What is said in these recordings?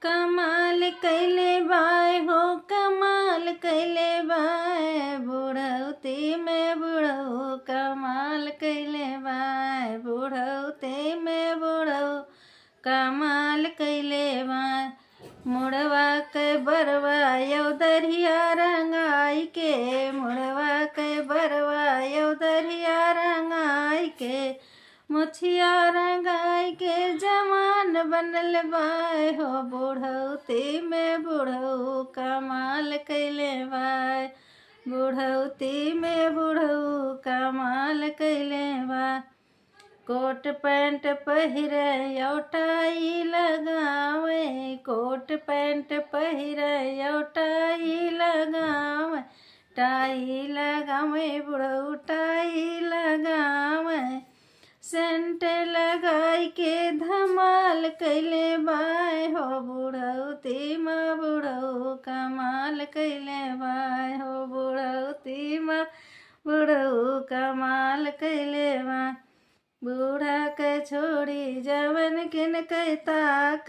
कमाल कैले बाय हो कमाल कैले बाय बुढ़ौती में बुढ़ऊ कमाल कैले बाय बुढ़ौती में बुढ़ऊ कमाल कैले बाय मुड़वा के बरवा यौ दरिया रंगाई के मुड़वा के बरवा यौ दरिया रंगाई के मुछिया रंगाई के जवान बनल बाय हो बुढ़ौती में बुढ़ऊ कमाल कैले बाय बुढ़ौती में बुढ़ऊ कमाल कैले बाय कोट पैंट पहिरे यौ टाई लगावे कोट पैंट पहिरे यौ टाई लगावे टाई लगावे बुढ़ऊ टाई लगावे सेंट लगाई के धमाल कैले बाय हो बुढ़ौती में बुढ़ऊ कमाल कैले बाय हो बुढ़ौती में बुढ़ऊ कमाल कैले बाय बूढ़ा के छोड़ी जवन किन कहता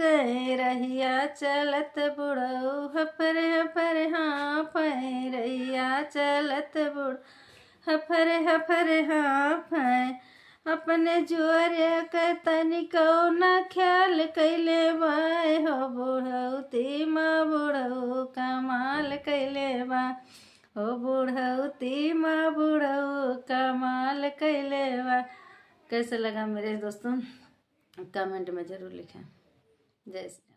कह रहिया चलत बुढ़ऊ हफर हफर हाँफ रहिया चलत बुढ़ हफर हफर हाँफ अपने जुअर के तनिको न ख्याल कैले बाय हो बुढ़ौती माँ बुढ़ऊ कमाल कैले बा हो बुढ़ौती माँ बुढ़ऊ कमाल कैले बा। कैसा लगा मेरे दोस्तों कमेंट में ज़रूर लिखें। जय श्री राम।